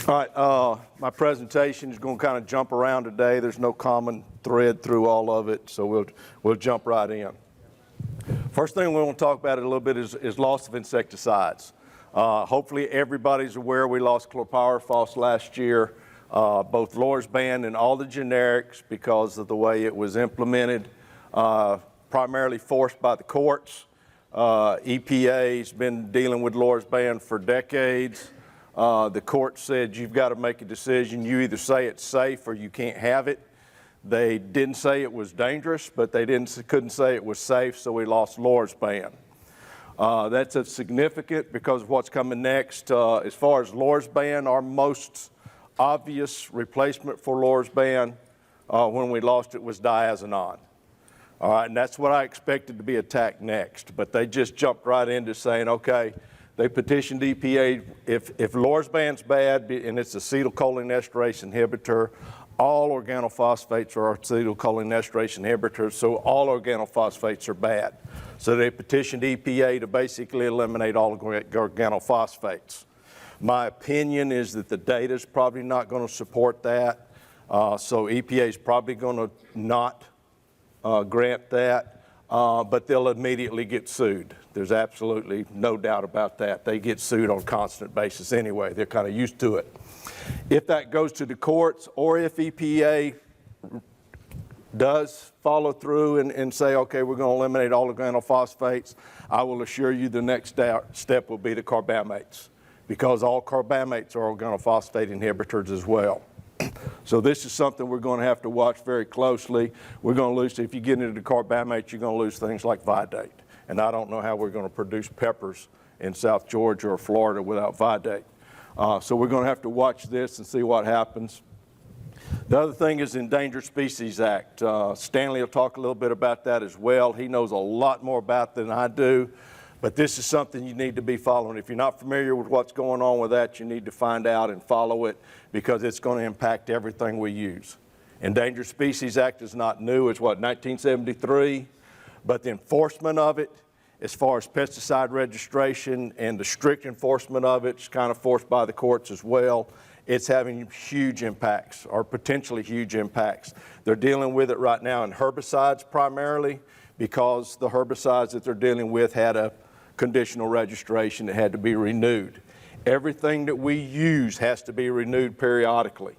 All right, my presentation is going to kind of jump around today. There's no common thread through all of it, so we'll jump right in. First thing we want to talk about it a little bit is loss of insecticides. Hopefully everybody's aware we lost chlorpyrifos last year, both Lors band and all the generics because of the way it was implemented, primarily forced by the courts. EPA's been dealing with Lors band for decades. The court said you've got to make a decision. You either say it's safe or you can't have it. They didn't say it was dangerous, but they couldn't say it was safe, so we lost Lors band. That's significant because of what's coming next. As far as Lors band, our most obvious replacement for Lors band when we lost it was diazinon. All right, and that's what I expected to be attacked next, but they just jumped right into saying, okay, they petitioned EPA, if Lors band's bad and it's acetylcholinesterase inhibitor, all organophosphates are acetylcholinesterase inhibitors, so all organophosphates are bad. So they petitioned EPA to basically eliminate all organophosphates. My opinion is that the data is probably not going to support that, so EPA is probably going to not grant that, but they'll immediately get sued. There's absolutely no doubt about that. They get sued on a constant basis anyway. They're kind of used to it. If that goes to the courts, or if EPA does follow through and say, okay, we're going to eliminate all organophosphates, I will assure you the next step will be the carbamates, because all carbamates are organophosphate inhibitors as well. So this is something we're going to have to watch very closely. We're going to lose, if you get into the carbamates, you're going to lose things like vidate. And I don't know how we're going to produce peppers in South Georgia or Florida without vidate. So we're going to have to watch this and see what happens. The other thing is Endangered Species Act. Stanley will talk a little bit about that as well. He knows a lot more about it than I do, but this is something you need to be following. If you're not familiar with what's going on with that, you need to find out and follow it because it's going to impact everything we use. Endangered Species Act is not new. It's what, 1973? But the enforcement of it, as far as pesticide registration and the strict enforcement of it, is kind of forced by the courts as well. It's having huge impacts, or potentially huge impacts. They're dealing with it right now in herbicides primarily, because the herbicides that they're dealing with had a conditional registration that had to be renewed. Everything that we use has to be renewed periodically.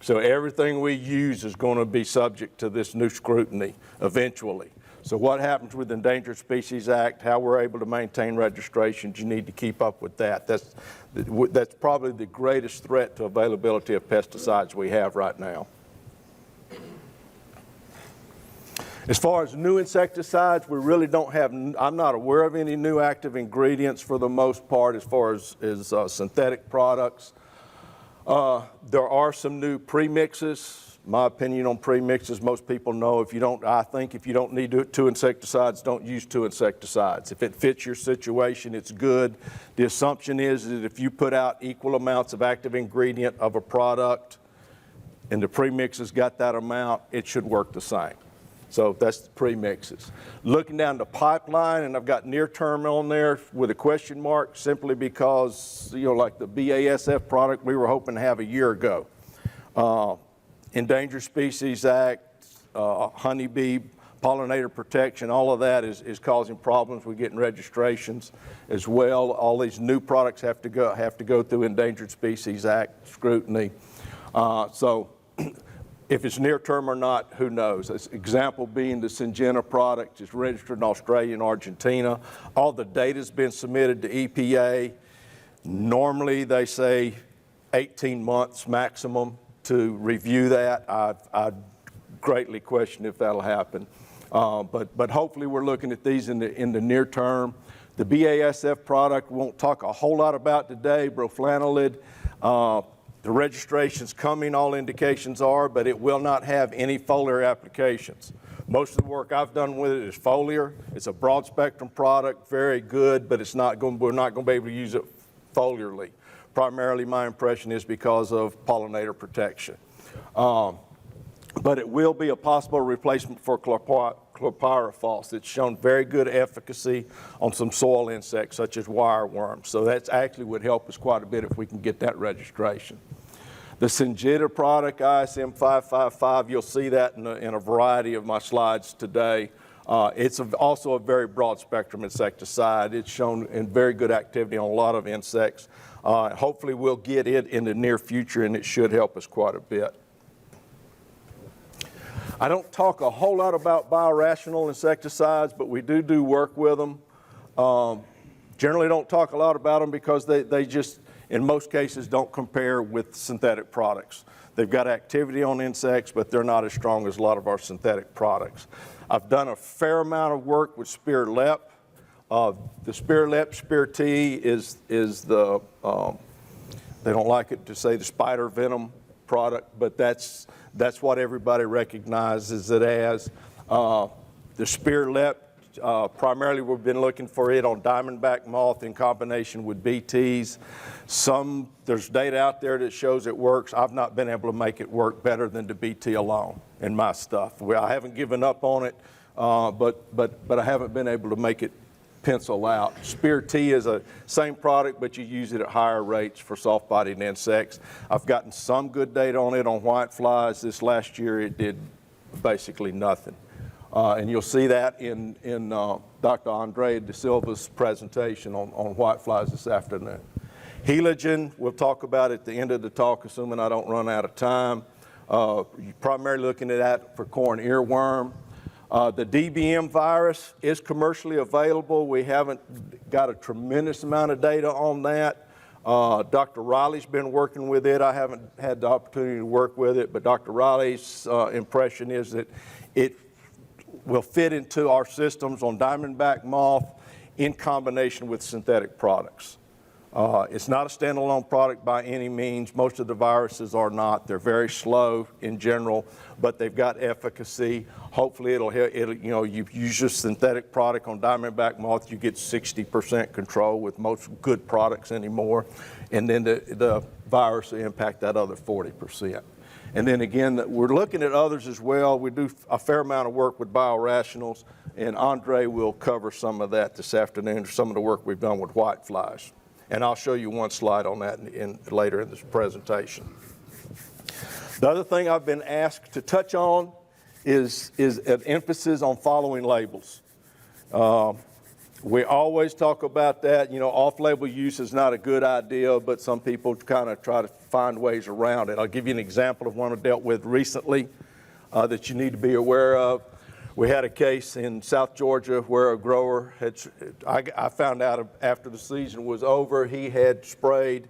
So everything we use is going to be subject to this new scrutiny eventually. So what happens with the Endangered Species Act, how we're able to maintain registrations, you need to keep up with that. That's probably the greatest threat to availability of pesticides we have right now. As far as new insecticides, we really don't have, I'm not aware of any new active ingredients for the most part as far as synthetic products. There are some new premixes. My opinion on premixes, most people know I think if you don't need two insecticides, don't use two insecticides. If it fits your situation, it's good. The assumption is that if you put out equal amounts of active ingredient of a product and the premix has got that amount, it should work the same. So that's the premixes. Looking down the pipeline, and I've got near term on there with a question mark simply because, like the BASF product we were hoping to have a year ago. Endangered Species Act, honeybee, pollinator protection, all of that is causing problems with getting registrations as well. All these new products have to go through Endangered Species Act scrutiny. So if it's near term or not, who knows? An example being the Syngenta product is registered in Australia and Argentina. All the data's been submitted to EPA. Normally they say 18 months maximum to review that. I greatly question if that'll happen. But hopefully we're looking at these in the near term. The BASF product won't talk a whole lot about today, broflanilide. The registration's coming, all indications are, but it will not have any foliar applications. Most of the work I've done with it is foliar. It's a broad spectrum product, very good, but we're not going to be able to use it foliarly. Primarily my impression is because of pollinator protection. But it will be a possible replacement for chlorpyrifos. It's shown very good efficacy on some soil insects such as wireworms. So that's actually would help us quite a bit if we can get that registration. The Syngenta product, ISM 555, you'll see that in a variety of my slides today. It's also a very broad spectrum insecticide. It's shown in very good activity on a lot of insects. Hopefully we'll get it in the near future, and it should help us quite a bit. I don't talk a whole lot about biorational insecticides, but we do work with them. Generally don't talk a lot about them because they just, in most cases, don't compare with synthetic products. They've got activity on insects, but they're not as strong as a lot of our synthetic products. I've done a fair amount of work with spear lep. The spear lep, spear T is the, they don't like it to say the spider venom product, but that's what everybody recognizes it as. The spear lep, primarily we've been looking for it on diamondback moth in combination with BTs. There's data out there that shows it works. I've not been able to make it work better than the BT alone in my stuff. I haven't given up on it, but I haven't been able to make it pencil out. Spear T is a same product, but you use it at higher rates for soft-bodied insects. I've gotten some good data on it on whiteflies. This last year it did basically nothing. And you'll see that in Dr. Andre De Silva's presentation on whiteflies this afternoon. Heligen, we'll talk about at the end of the talk, assuming I don't run out of time. You're primarily looking at that for corn earworm. The DBM virus is commercially available. We haven't got a tremendous amount of data on that. Dr. Riley's been working with it. I haven't had the opportunity to work with it, but Dr. Riley's impression is that it will fit into our systems on diamondback moth in combination with synthetic products. It's not a standalone product by any means. Most of the viruses are not. They're very slow in general, but they've got efficacy. Hopefully it'll you use a synthetic product on diamondback moth, you get 60% control with most good products anymore. And then the virus will impact that other 40%. And then again, we're looking at others as well. We do a fair amount of work with biorationals, and Andre will cover some of that this afternoon, some of the work we've done with whiteflies. And I'll show you one slide on that later in this presentation. The other thing I've been asked to touch on is an emphasis on following labels. We always talk about that. You know, off-label use is not a good idea, but some people kind of try to find ways around it. I'll give you an example of one I dealt with recently that you need to be aware of. We had a case in South Georgia where a grower I found out after the season was over, he had sprayed,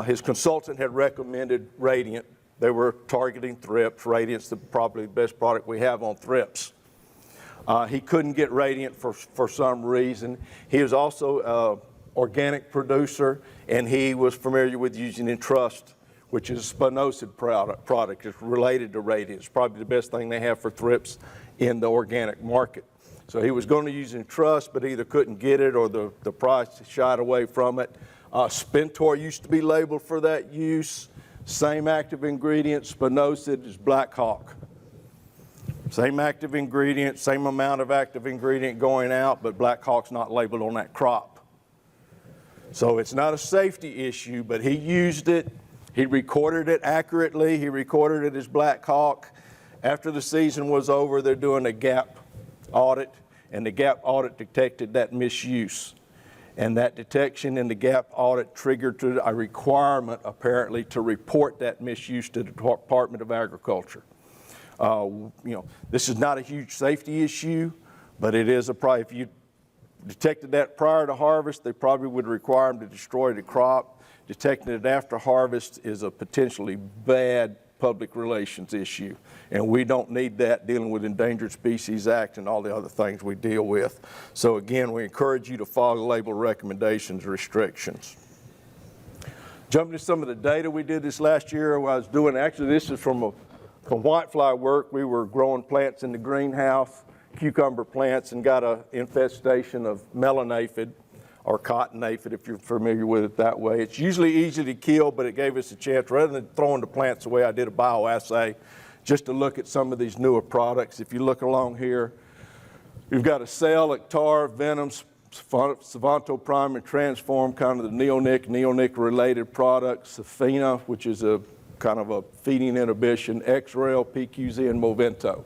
his consultant had recommended Radiant. They were targeting thrips. Radiant's probably the best product we have on thrips. He couldn't get Radiant for some reason. He was also an organic producer, and he was familiar with using Entrust, which is a spinosad product. It's related to Radiant. It's probably the best thing they have for thrips in the organic market. So he was going to use Entrust, but either couldn't get it or the price shied away from it. Spentor used to be labeled for that use. Same active ingredient, spinosad is Black Hawk. Same active ingredient, same amount of active ingredient going out, but Black Hawk's not labeled on that crop. So it's not a safety issue, but he used it. He recorded it accurately. He recorded it as Black Hawk. After the season was over, they're doing a gap audit, and the gap audit detected that misuse. And that detection in the gap audit triggered a requirement, apparently, to report that misuse to the Department of Agriculture. This is not a huge safety issue, but it is if you detected that prior to harvest, they probably would require them to destroy the crop. Detecting it after harvest is a potentially bad public relations issue, and we don't need that dealing with Endangered Species Act and all the other things we deal with. So again, we encourage you to follow label recommendations and restrictions. Jumping to some of the data we did this last year, actually this is from whitefly work. We were growing plants in the greenhouse, cucumber plants, and got an infestation of melon aphid, or cotton aphid if you're familiar with it that way. It's usually easy to kill, but it gave us a chance, rather than throwing the plants away, I did a bioassay just to look at some of these newer products. If you look along here, We've got Acel, Ectar, Venom, Savanto Prime and Transform, kind of the neonic related products, Safina, which is a kind of a feeding inhibition, X-Rail, PQZ, and Movento.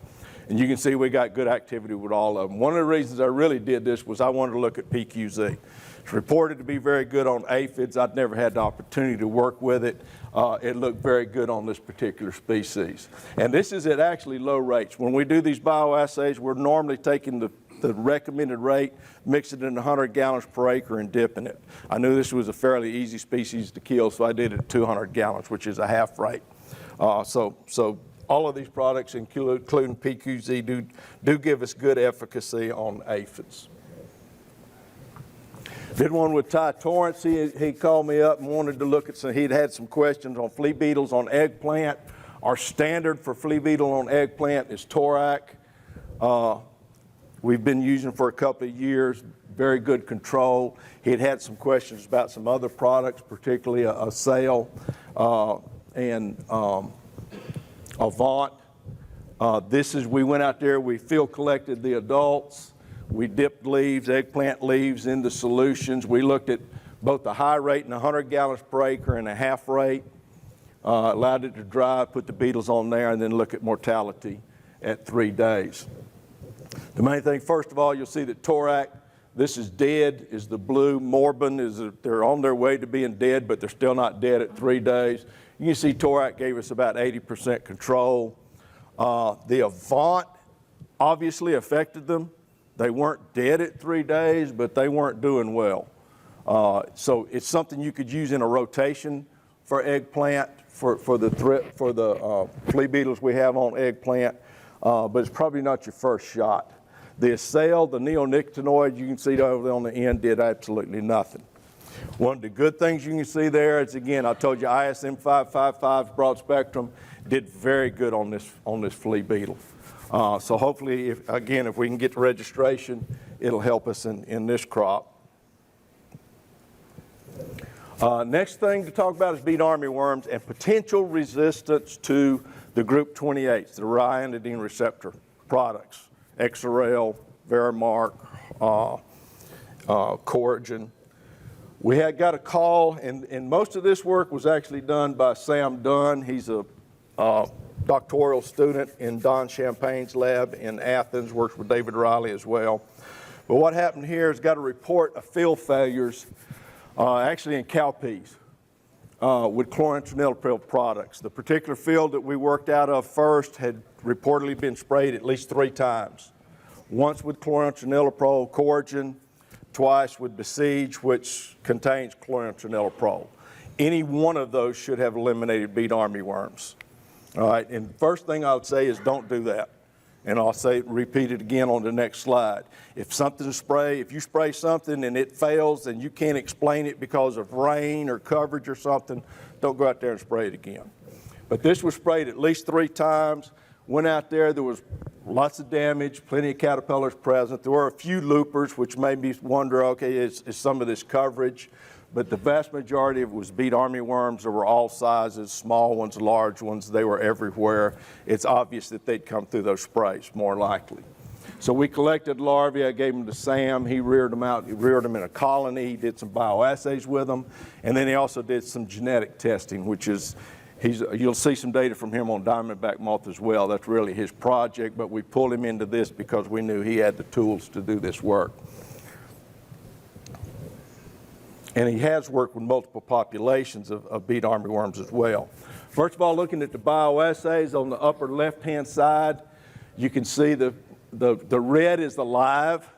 And you can see we got good activity with all of them. One of the reasons I really did this was I wanted to look at PQZ. It's reported to be very good on aphids. I'd never had the opportunity to work with it. It looked very good on this particular species. And this is at actually low rates. When we do these bioassays, we're normally taking the recommended rate, mix it in 100 gallons per acre and dipping it. I knew this was a fairly easy species to kill, so I did it at 200 gallons, which is a half rate. So all of these products, including PQZ, do give us good efficacy on aphids. Did one with Ty Torrance. He called me up and wanted to look at some, he'd had some questions on flea beetles on eggplant. Our standard for flea beetle on eggplant is Torac. We've been using for a couple of years, very good control. He'd had some questions about some other products, particularly a Sale and Avant. We went out there, we field collected the adults. We dipped leaves, eggplant leaves into solutions. We looked at both the high rate and 100 gallons per acre and a half rate. Allowed it to dry, put the beetles on there, and then look at mortality at 3 days. The main thing, first of all, you'll see that Torac, this is dead, is the blue. Morbin, they're on their way to being dead, but they're still not dead at 3 days. You can see Torac gave us about 80% control. The Avant obviously affected them. They weren't dead at 3 days, but they weren't doing well. So it's something you could use in a rotation for eggplant, for the flea beetles we have on eggplant, but it's probably not your first shot. The Acel, the neonicotinoid, you can see over there on the end, did absolutely nothing. One of the good things you can see there is, again, I told you ISM 555's broad spectrum did very good on this flea beetle. So hopefully, if we can get the registration, it'll help us in this crop. Next thing to talk about is beet armyworms and potential resistance to the group 28s, the ryanodine receptor products, Exarel, Verimark, Coragen. We had got a call, and most of this work was actually done by Sam Dunn. He's a doctoral student in Don Champagne's lab in Athens, works with David Riley as well. But what happened here is got a report of field failures, actually in cowpeas, with chlorantraniliprole products. The particular field that we worked out of first had reportedly been sprayed at least 3 times. Once with chlorantraniliprole, Coragen, twice with Besiege, which contains chlorantraniliprole. Any one of those should have eliminated beet armyworms. All right, and first thing I would say is don't do that. And I'll repeat it again on the next slide. If you spray something and it fails and you can't explain it because of rain or coverage or something, don't go out there and spray it again. But this was sprayed at least 3 times. Went out there was lots of damage, plenty of caterpillars present. There were a few loopers, which made me wonder, okay, is some of this coverage? But the vast majority of it was beet armyworms. There were all sizes, small ones, large ones. They were everywhere. It's obvious that they'd come through those sprays, more likely. So we collected larvae. I gave them to Sam. He reared them out. He reared them in a colony. He did some bioassays with them. And then he also did some genetic testing, which is, you'll see some data from him on diamondback moth as well. That's really his project, but we pulled him into this because we knew he had the tools to do this work. And he has worked with multiple populations of beet armyworms as well. First of all, looking at the bioassays on the upper left-hand side, you can see the red is the live,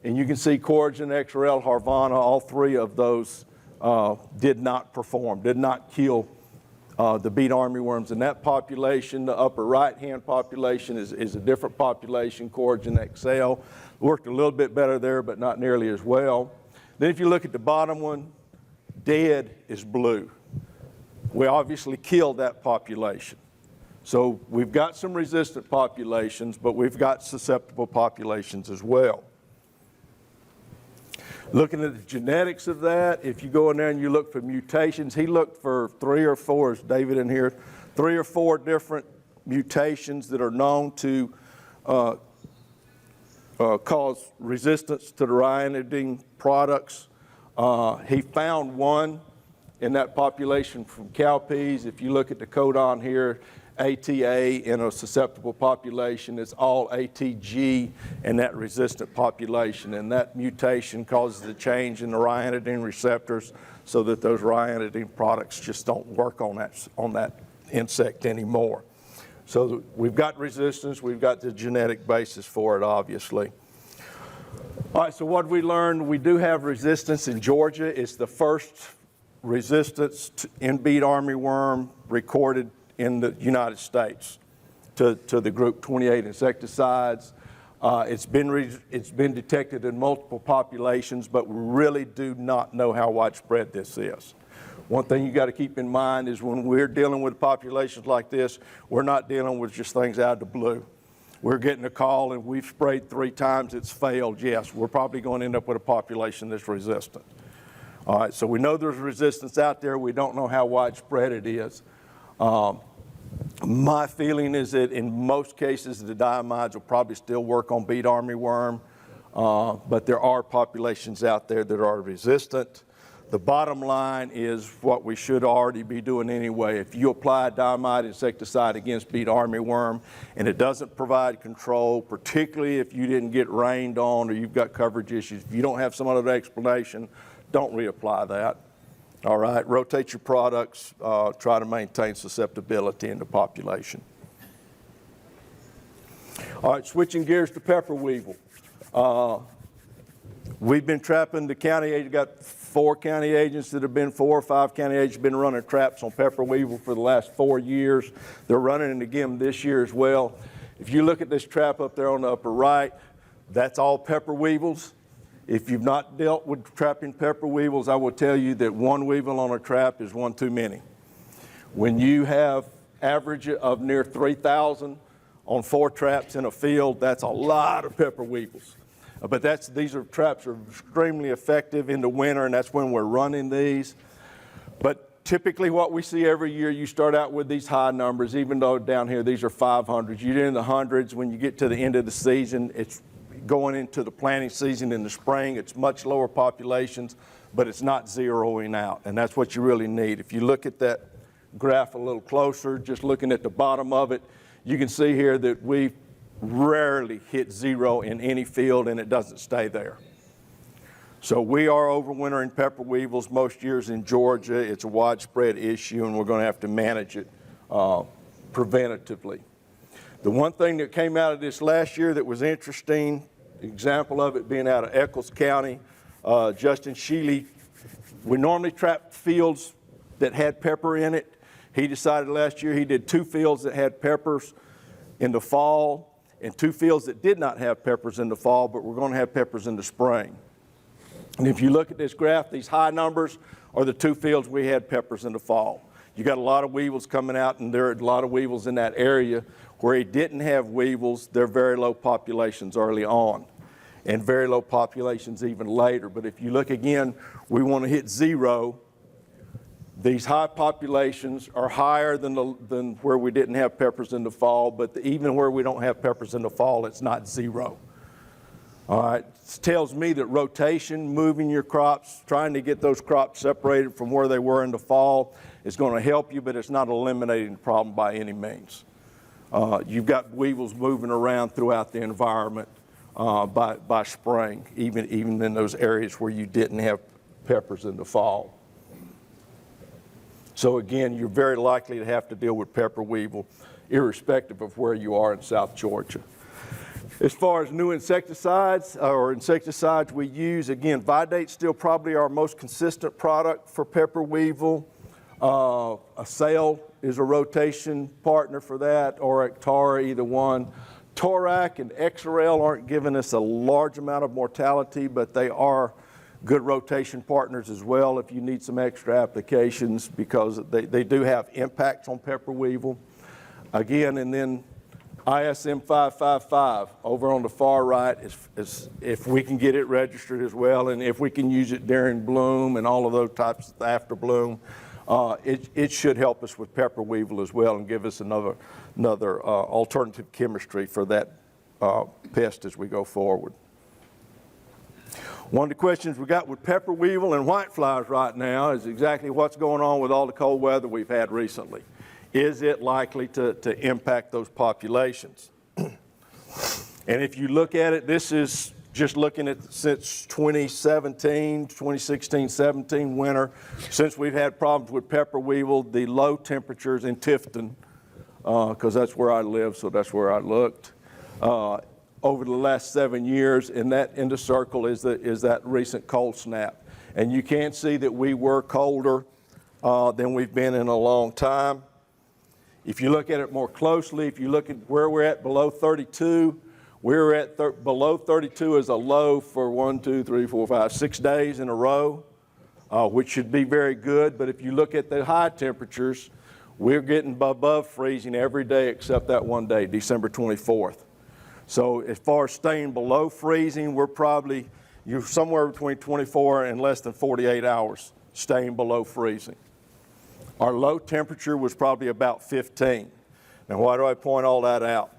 and you can see Coragen, XRL, Harvana, all 3 of those did not perform, did not kill the beet armyworms in that population. The upper right-hand population is a different population, Coragen XL. Worked a little bit better there, but not nearly as well. Then if you look at the bottom one, dead is blue. We obviously killed that population. So we've got some resistant populations, but we've got susceptible populations as well. Looking at the genetics of that, if you go in there and you look for mutations, he looked for 3 or 4, is David in here, 3 or 4 different mutations that are known to cause resistance to the ryanodine products. He found one in that population from cowpeas. If you look at the codon here, ATA in a susceptible population, it's all ATG in that resistant population, and that mutation causes a change in the ryanodine receptors so that those ryanodine products just don't work on that insect anymore. So we've got resistance, we've got the genetic basis for it, obviously. All right, so what we learned, we do have resistance in Georgia. It's the first resistance in beet armyworm recorded in the United States to the group 28 insecticides. It's been detected in multiple populations, but we really do not know how widespread this is. One thing you got to keep in mind is when we're dealing with populations like this, we're not dealing with just things out of the blue. We're getting a call and we've sprayed 3 times, it's failed. Yes, we're probably going to end up with a population that's resistant. All right, so we know there's resistance out there. We don't know how widespread it is. My feeling is that in most cases, the diamides will probably still work on beet armyworm, but there are populations out there that are resistant. The bottom line is what we should already be doing anyway. If you apply a diamide insecticide against beet armyworm and it doesn't provide control, particularly if you didn't get rained on or you've got coverage issues, if you don't have some other explanation, don't reapply that. All right, rotate your products, try to maintain susceptibility in the population. All right, switching gears to pepper weevil. We've been trapping the county agent, got 4 county agents that have been 4 or 5 county agents been running traps on pepper weevil for the last 4 years. They're running it again this year as well. If you look at this trap up there on the upper right, that's all pepper weevils. If you've not dealt with trapping pepper weevils, I will tell you that 1 weevil on a trap is 1 too many. When you have average of near 3,000 on 4 traps in a field, that's a lot of pepper weevils. But these traps are extremely effective in the winter, and that's when we're running these. But typically what we see every year, you start out with these high numbers, even though down here these are 500s. You're in the hundreds. When you get to the end of the season, it's going into the planting season in the spring. It's much lower populations, but it's not zeroing out, and that's what you really need. If you look at that graph a little closer, just looking at the bottom of it, you can see here that we rarely hit 0 in any field, and it doesn't stay there. So we are overwintering pepper weevils most years in Georgia. It's a widespread issue, and we're going to have to manage it preventatively. The one thing that came out of this last year that was interesting, example of it being out of Eccles County, Justin Sheely, we normally trap fields that had pepper in it. He decided last year he did 2 fields that had peppers in the fall and 2 fields that did not have peppers in the fall, but we're going to have peppers in the spring. And if you look at this graph, these high numbers are the 2 fields we had peppers in the fall. You got a lot of weevils coming out, and there are a lot of weevils in that area. Where he didn't have weevils, they're very low populations early on, and very low populations even later. But if you look again, we want to hit 0. These high populations are higher than where we didn't have peppers in the fall, but even where we don't have peppers in the fall, it's not 0. All right, this tells me that rotation, moving your crops, trying to get those crops separated from where they were in the fall is going to help you, but it's not eliminating the problem by any means. You've got weevils moving around throughout the environment by spring, even in those areas where you didn't have peppers in the fall. So again, you're very likely to have to deal with pepper weevil, irrespective of where you are in South Georgia. As far as new insecticides we use, again, Vidate's still probably our most consistent product for pepper weevil. Acel is a rotation partner for that, or Actara, either one. Torac and Exarel aren't giving us a large amount of mortality, but they are good rotation partners as well if you need some extra applications, because they do have impacts on pepper weevil. Again, and then ISM 555 over on the far right is if we can get it registered as well, and if we can use it during bloom and all of those types after bloom, it should help us with pepper weevil as well and give us another alternative chemistry for that pest as we go forward. One of the questions we got with pepper weevil and whiteflies right now is exactly what's going on with all the cold weather we've had recently. Is it likely to impact those populations? And if you look at it, this is just looking at since 2016-17 winter, since we've had problems with pepper weevil, the low temperatures in Tifton, because that's where I live, so that's where I looked, over the last 7 years, and that in the circle is that recent cold snap. And you can see that we were colder than we've been in a long time. If you look at it more closely, if you look at where we're at below 32, we're at below 32 as a low for 6 days in a row, which should be very good. But if you look at the high temperatures, we're getting above freezing every day except that one day, December 24th. So as far as staying below freezing, you're somewhere between 24 and less than 48 hours staying below freezing. Our low temperature was probably about 15. Now, why do I point all that out?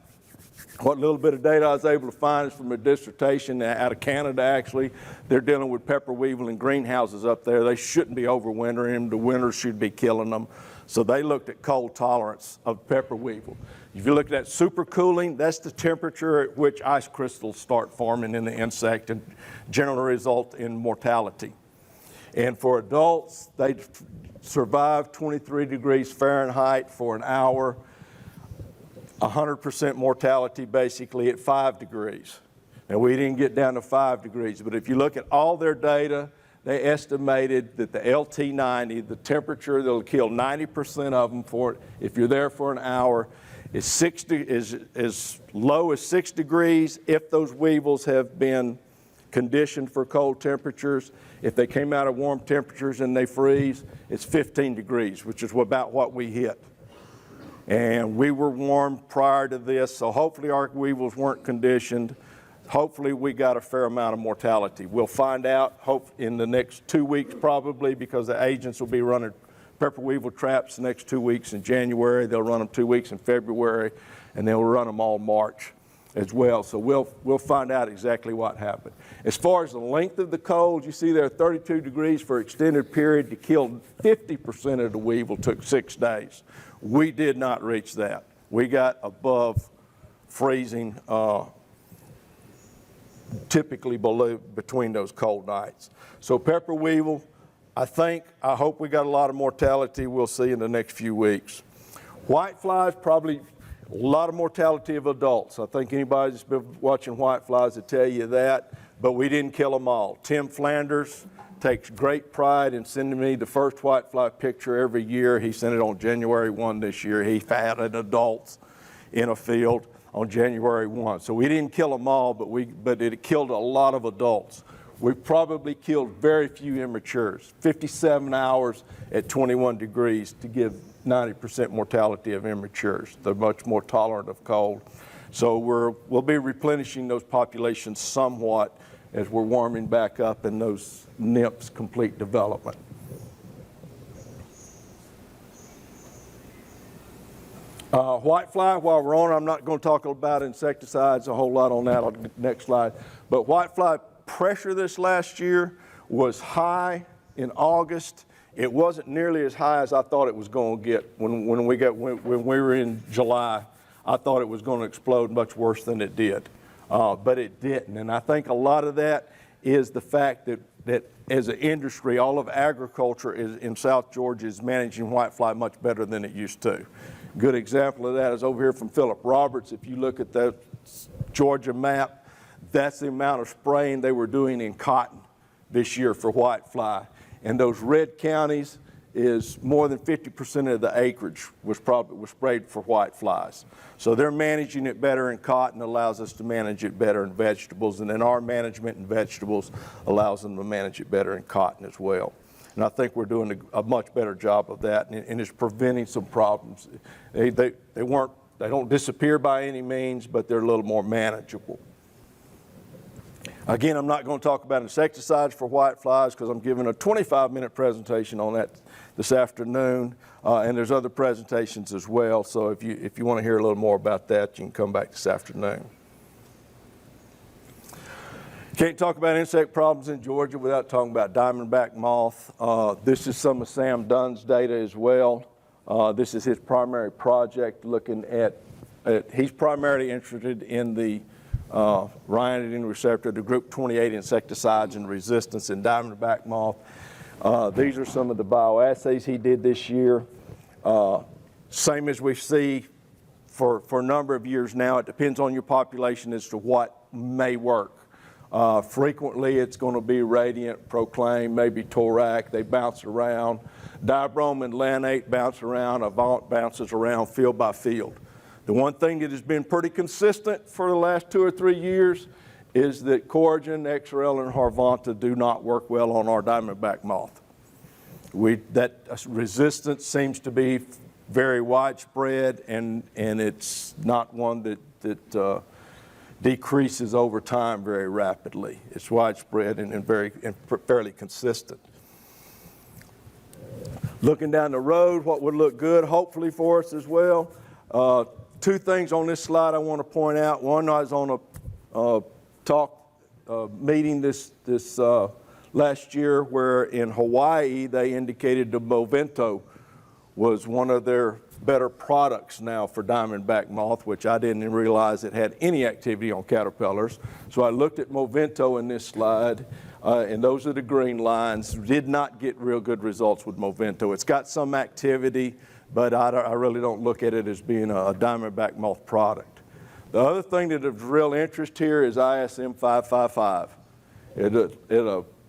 What little bit of data I was able to find is from a dissertation out of Canada, actually. They're dealing with pepper weevil in greenhouses up there. They shouldn't be overwintering them. The winters should be killing them. So they looked at cold tolerance of pepper weevil. If you look at supercooling, that's the temperature at which ice crystals start forming in the insect and generally result in mortality. And for adults, they survive 23 degrees Fahrenheit for an hour, 100% mortality basically at 5 degrees. Now, we didn't get down to 5 degrees, but if you look at all their data, they estimated that the LT90, the temperature that'll kill 90% of them if you're there for an hour, is as low as 6 degrees if those weevils have been conditioned for cold temperatures. If they came out of warm temperatures and they freeze, it's 15 degrees, which is about what we hit. And we were warm prior to this, so hopefully our weevils weren't conditioned. Hopefully we got a fair amount of mortality. We'll find out in the next 2 weeks probably, because the agents will be running pepper weevil traps the next 2 weeks in January. They'll run them 2 weeks in February, and they'll run them all March as well. So we'll find out exactly what happened. As far as the length of the cold, you see there 32 degrees for extended period to kill 50% of the weevil took 6 days. We did not reach that. We got above freezing, typically between those cold nights. So pepper weevil, I hope we got a lot of mortality. We'll see in the next few weeks. Whiteflies, probably a lot of mortality of adults. I think anybody that's been watching whiteflies will tell you that, but we didn't kill them all. Tim Flanders takes great pride in sending me the first whitefly picture every year. He sent it on January 1 this year. He had adults in a field on January 1. So we didn't kill them all, but it killed a lot of adults. We probably killed very few immatures, 57 hours at 21 degrees to give 90% mortality of immatures. They're much more tolerant of cold. So we'll be replenishing those populations somewhat as we're warming back up and those nymphs complete development. Whitefly, while we're on, I'm not going to talk about insecticides a whole lot on that on the next slide, but whitefly pressure this last year was high in August. It wasn't nearly as high as I thought it was going to get when we were in July. I thought it was going to explode much worse than it did, but it didn't. And I think a lot of that is the fact that as an industry, all of agriculture in South Georgia is managing whitefly much better than it used to. Good example of that is over here from Philip Roberts. If you look at the Georgia map, that's the amount of spraying they were doing in cotton this year for whitefly. And those red counties is more than 50% of the acreage was sprayed for whiteflies. So they're managing it better in cotton, allows us to manage it better in vegetables, and then our management in vegetables allows them to manage it better in cotton as well. And I think we're doing a much better job of that, and it's preventing some problems. They don't disappear by any means, but they're a little more manageable. Again, I'm not going to talk about insecticides for whiteflies because I'm giving a 25-minute presentation on that this afternoon, and there's other presentations as well. So if you want to hear a little more about that, you can come back this afternoon. Can't talk about insect problems in Georgia without talking about diamondback moth. This is some of Sam Dunn's data as well. This is his primary project looking at, he's primarily interested in the ryanodine receptor, the group 28 insecticides and resistance in diamondback moth. These are some of the bioassays he did this year. Same as we see for a number of years now. It depends on your population as to what may work. Frequently it's going to be Radiant, Proclaim, maybe Torac. They bounce around. Dibrome and Lanate bounce around. Avant bounces around field by field. The one thing that has been pretty consistent for the last 2 or 3 years is that Coragen, XRL, and Harvanta do not work well on our diamondback moth. That resistance seems to be very widespread, and it's not one that decreases over time very rapidly. It's widespread and fairly consistent. Looking down the road, what would look good, hopefully for us as well. 2 things on this slide I want to point out. One, I was on a meeting this last year where in Hawaii they indicated the Movento was one of their better products now for diamondback moth, which I didn't realize it had any activity on caterpillars. So I looked at Movento in this slide, and those are the green lines. Did not get real good results with Movento. It's got some activity, but I really don't look at it as being a diamondback moth product. The other thing that is of real interest here is ISM 555.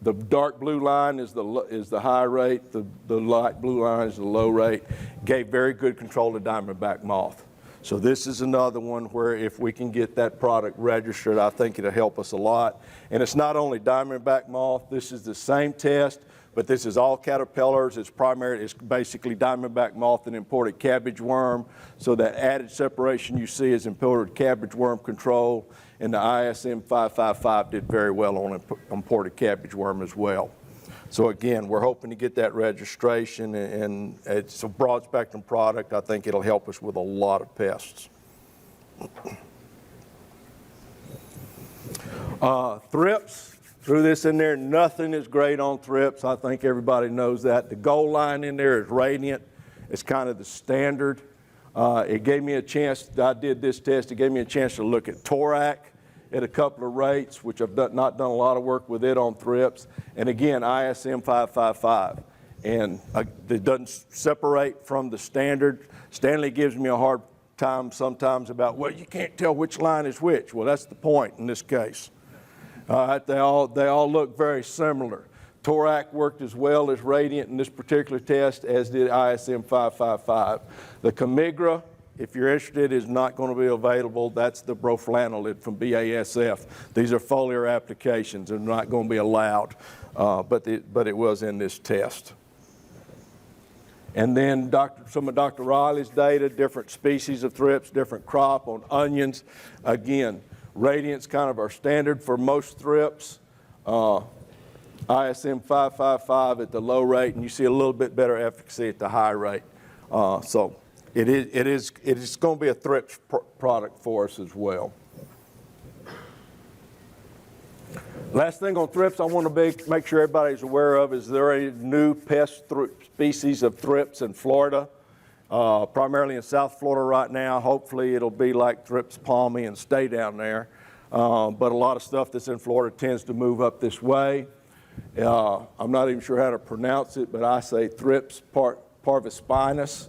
The dark blue line is the high rate, the light blue line is the low rate. Gave very good control of diamondback moth. So this is another one where if we can get that product registered, I think it'll help us a lot. And it's not only diamondback moth, this is the same test, but this is all caterpillars. It's basically diamondback moth and imported cabbage worm. So that added separation you see is imported cabbage worm control. And the ISM 555 did very well on imported cabbage worm as well. So again, we're hoping to get that registration, and it's a broad spectrum product. I think it'll help us with a lot of pests. Thrips, threw this in there. Nothing is great on thrips. I think everybody knows that. The goal line in there is Radiant. It's kind of the standard. It gave me a chance, I did this test, it gave me a chance to look at Torac at a couple of rates, which I've not done a lot of work with it on thrips. And again, ISM 555. And it doesn't separate from the standard. Stanley gives me a hard time sometimes about, well, you can't tell which line is which. Well, that's the point in this case. They all look very similar. Torac worked as well as Radiant in this particular test, as did ISM 555. The Camigra, if you're interested, is not going to be available. That's the broflanilid from BASF. These are foliar applications and not going to be allowed, but it was in this test. And then some of Dr. Riley's data, different species of thrips, different crop on onions. Again, Radiant's kind of our standard for most thrips. ISM 555 at the low rate, and you see a little bit better efficacy at the high rate. So it is going to be a thrips product for us as well. Last thing on thrips I want to make sure everybody's aware of is there a new pest species of thrips in Florida, primarily in South Florida right now. Hopefully it'll be like thrips palmy and stay down there. But a lot of stuff that's in Florida tends to move up this way. I'm not even sure how to pronounce it, but I say thrips parvispinus.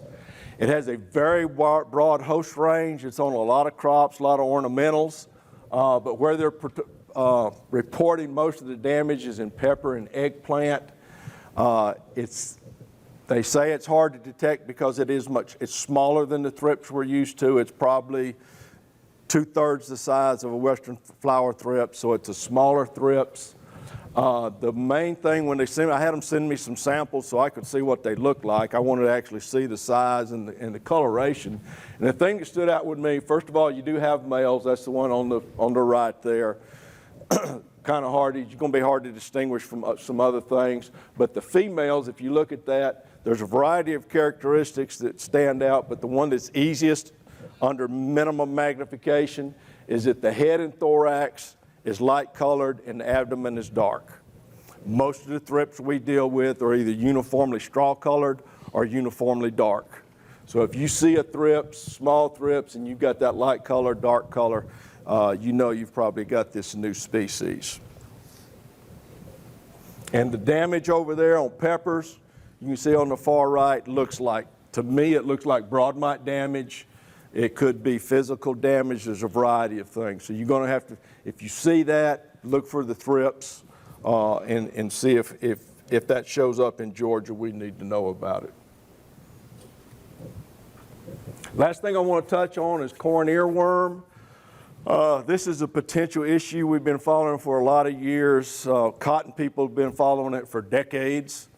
It has a very broad host range. It's on a lot of crops, a lot of ornamentals, but where they're reporting most of the damage is in pepper and eggplant. They say it's hard to detect because it's smaller than the thrips we're used to. It's probably 2/3 the size of a western flower thrip, so it's a smaller thrips. The main thing when I had them send me some samples so I could see what they looked like. I wanted to actually see the size and the coloration. And the thing that stood out with me, first of all, you do have males. That's the one on the right there. Kind of hard. It's going to be hard to distinguish from some other things. But the females, if you look at that, there's a variety of characteristics that stand out. But the one that's easiest under minimum magnification is that the head and thorax is light colored and the abdomen is dark. Most of the thrips we deal with are either uniformly straw colored or uniformly dark. So if you see a thrips, small thrips, and you've got that light color, dark color, you know you've probably got this new species. And the damage over there on peppers, you can see on the far right, looks like, to me, it looks like broad mite damage. It could be physical damage. There's a variety of things. So you're going to have to, if you see that, look for the thrips and see if that shows up in Georgia, we need to know about it. Last thing I want to touch on is corn earworm. This is a potential issue we've been following for a lot of years. Cotton people have been following it for decades,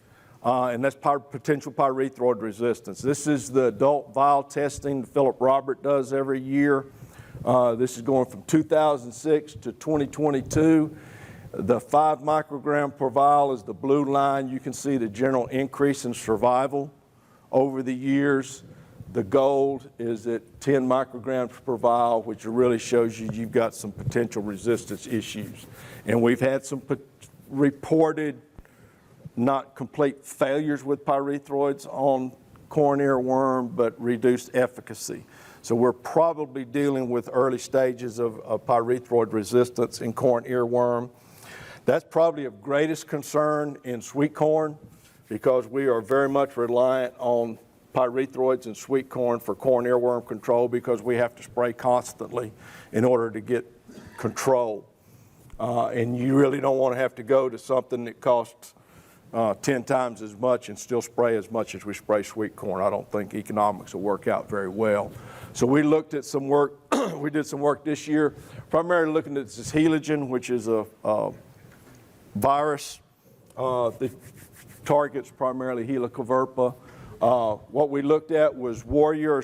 and that's potential pyrethroid resistance. This is the adult vial testing Philip Robert does every year. This is going from 2006 to 2022. The 5 microgram per vial is the blue line. You can see the general increase in survival over the years. The gold is at 10 micrograms per vial, which really shows you you've got some potential resistance issues. And we've had some reported not complete failures with pyrethroids on corn earworm, but reduced efficacy. So we're probably dealing with early stages of pyrethroid resistance in corn earworm. That's probably of greatest concern in sweet corn because we are very much reliant on pyrethroids in sweet corn for corn earworm control because we have to spray constantly in order to get control. And you really don't want to have to go to something that costs 10 times as much and still spray as much as we spray sweet corn. I don't think economics will work out very well. So we looked at some work, we did some work this year, primarily looking at this heligen, which is a virus that targets primarily Helicoverpa. What we looked at was Warrior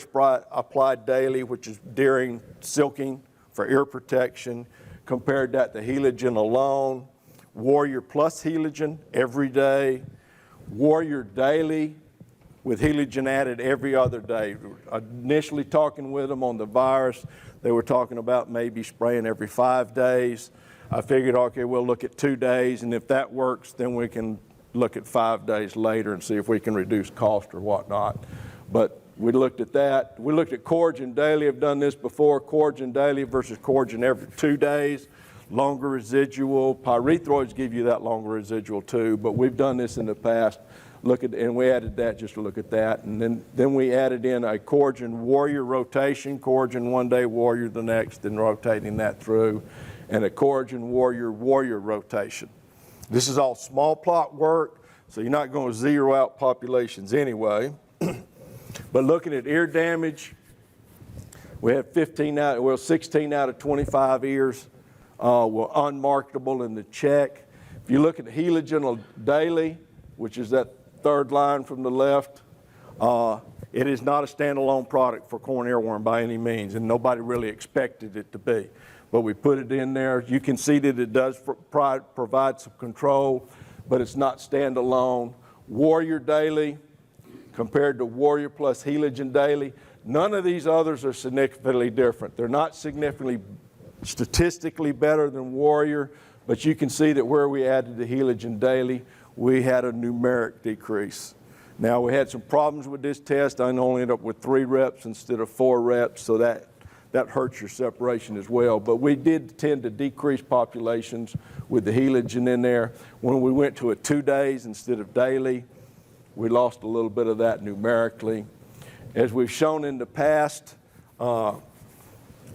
applied daily, which is during silking for ear protection. Compared that to Heligen alone. Warrior plus Heligen every day. Warrior daily with Heligen added every other day. Initially talking with them on the virus, they were talking about maybe spraying every 5 days. I figured, okay, we'll look at 2 days, and if that works, then we can look at 5 days later and see if we can reduce cost or whatnot. But we looked at that. We looked at Coragen daily. I've done this before. Coragen daily versus Coragen every 2 days. Longer residual. Pyrethroids give you that longer residual too, but we've done this in the past. And we added that just to look at that. And then we added in a Coragen Warrior rotation, Coragen 1 day, Warrior the next, and rotating that through, and a Coragen Warrior rotation. This is all small plot work, so you're not going to zero out populations anyway. But looking at ear damage, we had 16 out of 25 ears were unmarketable in the check. If you look at Heligen daily, which is that third line from the left, it is not a standalone product for corn earworm by any means, and nobody really expected it to be. But we put it in there. You can see that it does provide some control, but it's not standalone. Warrior daily compared to Warrior plus Heligen daily, none of these others are significantly different. They're not significantly statistically better than Warrior, but you can see that where we added the Heligen daily, we had a numeric decrease. Now we had some problems with this test. I only ended up with 3 reps instead of 4 reps, so that hurts your separation as well. But we did tend to decrease populations with the Heligen in there. When we went to a 2 days instead of daily, we lost a little bit of that numerically. As we've shown in the past,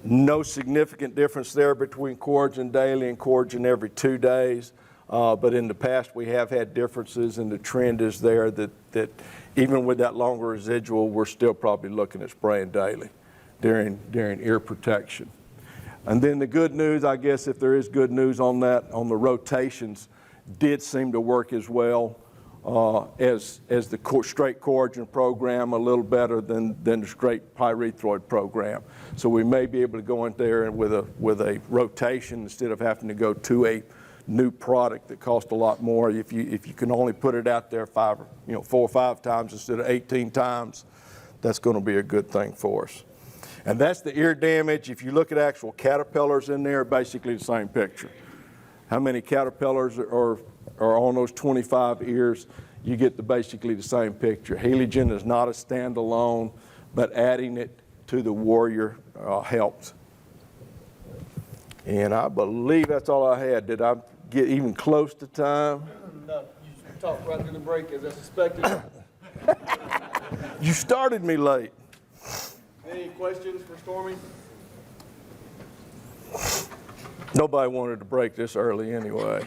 no significant difference there between Coragen daily and Coragen every 2 days. But in the past, we have had differences, and the trend is there that even with that longer residual, we're still probably looking at spraying daily during ear protection. And then the good news, I guess, if there is good news on that, on the rotations, did seem to work as well as the straight Coragen program, a little better than the straight pyrethroid program. So we may be able to go in there with a rotation instead of having to go to a new product that costs a lot more. If you can only put it out there 4 or 5 times instead of 18 times, that's going to be a good thing for us. And that's the ear damage. If you look at actual caterpillars in there, basically the same picture. How many caterpillars are on those 25 ears? You get basically the same picture. Heliogen is not a standalone, but adding it to the warrior helps. And I believe that's all I had. Did I get even close to time? No, you talked right through the break as I suspected. You started me late. Any questions for Stormy? Nobody wanted to break this early anyway.